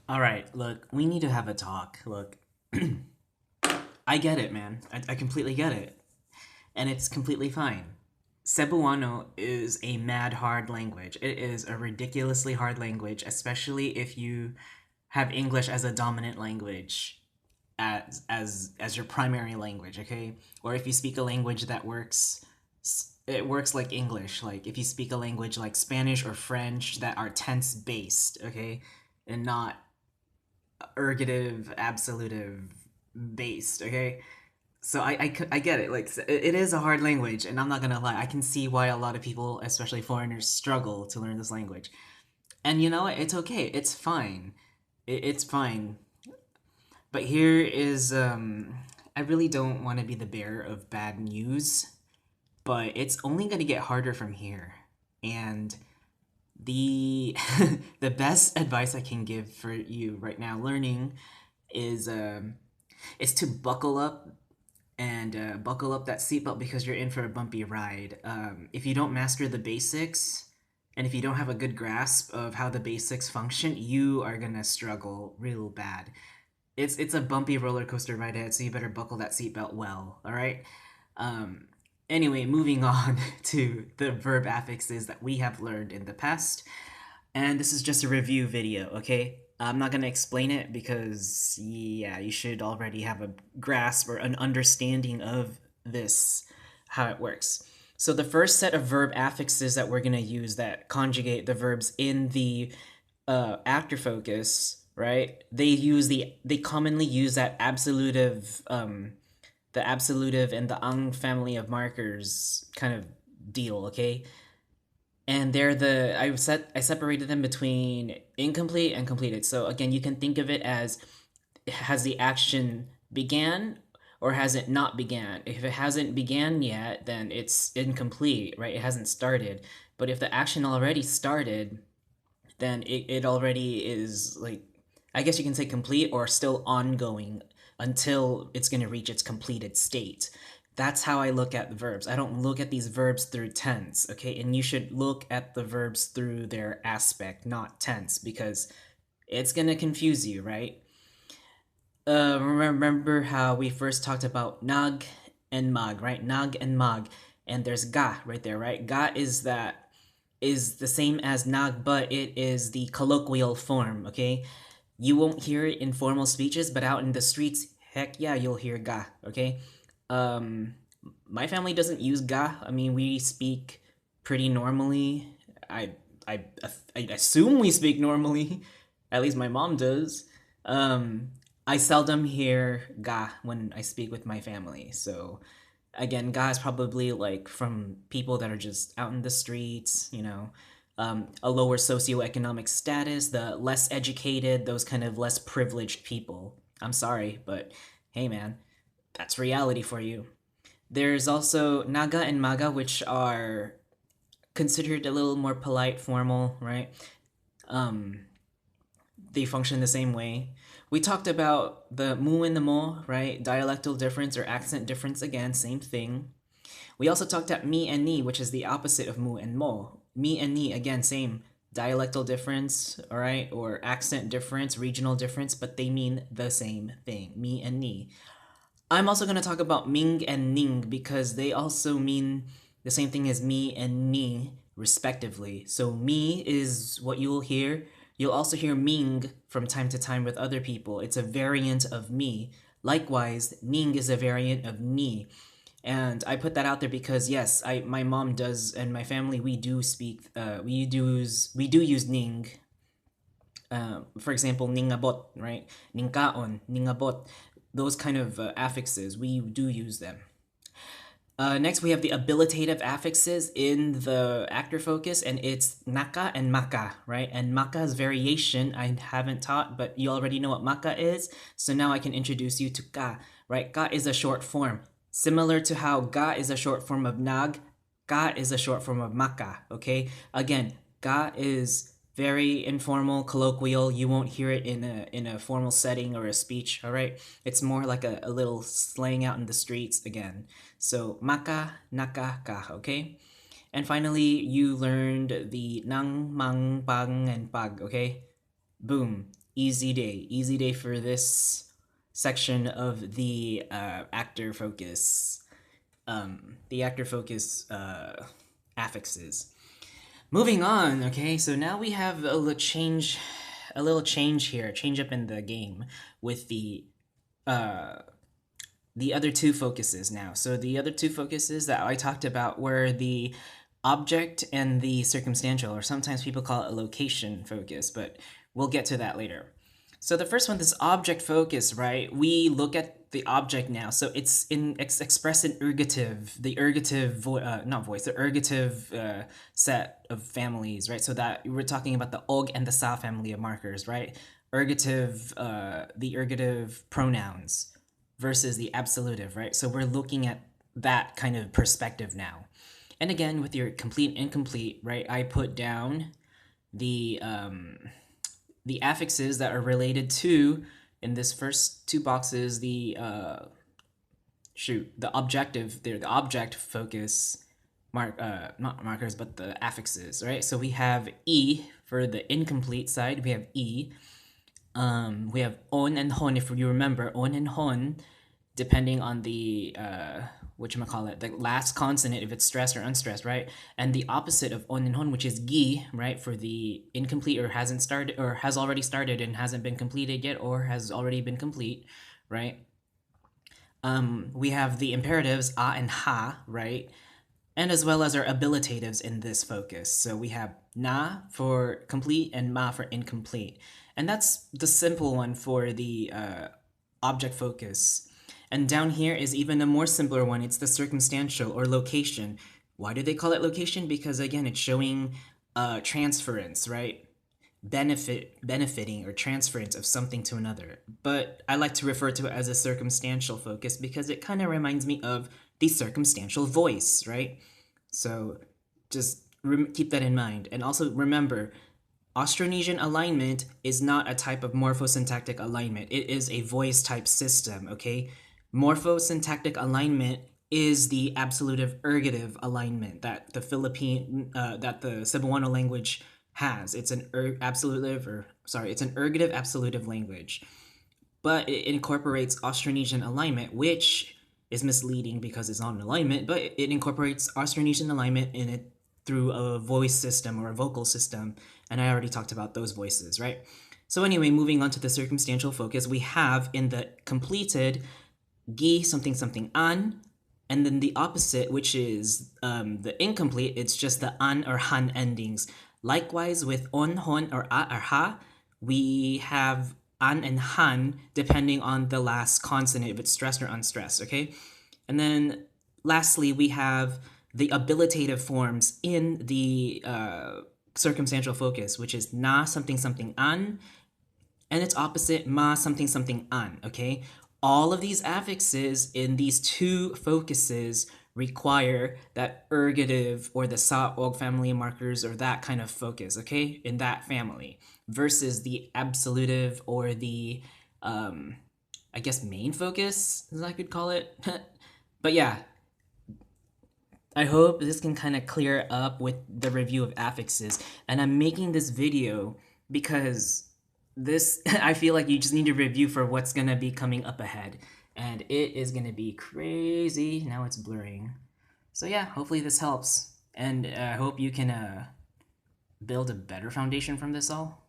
All right, look, we need to have a talk. Look, I get it, man. I completely get it. And it's completely fine. Cebuano is a mad hard language. It is a ridiculously hard language, especially if you have English as a dominant language as your primary language, okay? Or if you speak a language that works it works like English. Like if you speak a language like Spanish or French that are tense based, okay? And not ergative, absolutive based, okay? So I get it. Like it is a hard language, and I'm not gonna lie. I can see why a lot of people, especially foreigners, struggle to learn this language. And you know what? It's okay. It's fine. It's fine. But here is I really don't want to be the bearer of bad news, but it's only gonna get harder from here. And the the best advice I can give for you right now learning is to buckle up and buckle up that seatbelt because you're in for a bumpy ride. If you don't master the basics, and if you don't have a good grasp of how the basics function, you are gonna struggle real bad. It's a bumpy roller coaster ride ahead, so you better buckle that seatbelt well. All right. Um, anyway, moving on to the verb affixes that we have learned in the past, and this is just a review video. Okay, I'm not gonna explain it because yeah, you should already have a grasp or an understanding of this, how it works. So the first set of verb affixes that we're gonna use that conjugate the verbs in the actor focus, right? They commonly use that absolutive the absolutive and the ang family of markers kind of deal, okay? And they're I separated them between incomplete and completed. So again, you can think of it as, has the action began or has it not began? If it hasn't began yet, then it's incomplete, right? It hasn't started. But if the action already started, then it already is, like, I guess you can say complete or still ongoing until it's going to reach its completed state. That's how I look at the verbs. I don't look at these verbs through tense, okay? And you should look at the verbs through their aspect, not tense, because it's going to confuse you, right? Remember how we first talked about nag and mag, right? Nag and mag. And there's ga right there, right? Ga is the same as nag, but it is the colloquial form, okay? You won't hear it in formal speeches, but out in the streets, heck yeah, you'll hear ga, okay? Um, my family doesn't use ga. I mean, we speak pretty normally. I I I assume we speak normally. At least my mom does. Um, I seldom hear ga when I speak with my family. So again, ga is probably like from people that are just out in the streets, a lower socioeconomic status, the less educated, those kind of less privileged people. I'm sorry, but hey man, that's reality for you. There's also naga and maga, which are considered a little more polite, formal, right? Um, they function the same way. We talked about the mu and the mo, right? Dialectal difference or accent difference, again, same thing. We also talked about mi and ni, which is the opposite of mu and mo. Mi and ni, again, same dialectal difference, all right, or accent difference, regional difference, but they mean the same thing, mi and ni. I'm also going to talk about Ming and Ning because they also mean the same thing as me and ni, respectively. So me is what you'll hear. You'll also hear Ming from time to time with other people. It's a variant of me. Likewise, Ning is a variant of ni. And I put that out there because yes, my mom does, and my family, we do speak. We do use Ning. For example, ningabot, right? Ningkaon, ningabot, those kind of affixes, we do use them. Next, we have the abilitative affixes in the actor focus, and it's naka and maka, right? And maka's variation I haven't taught, but you already know what maka is, so now I can introduce you to ka, right? Ka is a short form. Similar to how ga is a short form of nag, ka is a short form of maka, okay? Again, ga is very informal, colloquial. You won't hear it in a formal setting or a speech, all right? It's more like a little slang out in the streets again. So maka, naka, ka, okay? And finally, you learned the nang, mang, pang, and pag, okay? Boom. Easy day for this section of the actor focus, affixes. Moving on, okay, so now we have a little change here, change up in the game with the other two focuses now. So the other two focuses that I talked about were the object and the circumstantial, or sometimes people call it a location focus, but we'll get to that later. So the first one, this object focus, right? We look at the object now. So it's expressed in ergative, the ergative the ergative set of families, right? So that we're talking about the og and the sa family of markers, right? Ergative, the ergative pronouns versus the absolutive, right? So we're looking at that kind of perspective now. And again, with your complete and incomplete, right? I put down the affixes that are related to, in this first two boxes, the objective, the object focus not markers, but the affixes, right? So we have E for the incomplete side. We have E. We have on and hon. If you remember, on and hon, depending on the the last consonant, if it's stressed or unstressed, right? And the opposite of on and hon, which is gi, right, for the incomplete or hasn't started or has already started and hasn't been completed yet or has already been complete, right? We have the imperatives a and ha, right? And as well as our abilitatives in this focus. So we have na for complete and ma for incomplete. And that's the simple one for the object focus. And down here is even a more simpler one. It's the circumstantial or location. Why do they call it location? Because again, it's showing transference, right? Benefiting or transference of something to another. But I like to refer to it as a circumstantial focus because it kind of reminds me of the circumstantial voice, right? So just keep that in mind. And also remember, Austronesian alignment is not a type of morphosyntactic alignment. It is a voice type system, okay? Morphosyntactic alignment is the absolutive ergative alignment that the Cebuano language has. It's an ergative absolutive language. But it incorporates Austronesian alignment, which is misleading because it's not an alignment, but it incorporates Austronesian alignment in it through a voice system or a vocal system, and I already talked about those voices, right? So anyway, moving on to the circumstantial focus, we have in the completed gi something something an, and then the opposite, which is the incomplete, it's just the an or han endings. Likewise with on, hon, or a or ha, we have an and han depending on the last consonant, if it's stressed or unstressed, okay? And then lastly, we have the abilitative forms in the circumstantial focus, which is na something something an, and its opposite ma something something an, okay? All of these affixes in these two focuses require that ergative or the sa-og family markers or that kind of focus, okay, in that family, versus the absolutive or the, I guess, main focus, as I could call it. But yeah, I hope this can kind of clear up with the review of affixes. And I'm making this video because this, I feel like you just need to review for what's going to be coming up ahead. And it is going to be crazy. Now it's blurring. So yeah, hopefully this helps. And I hope you can build a better foundation from this all.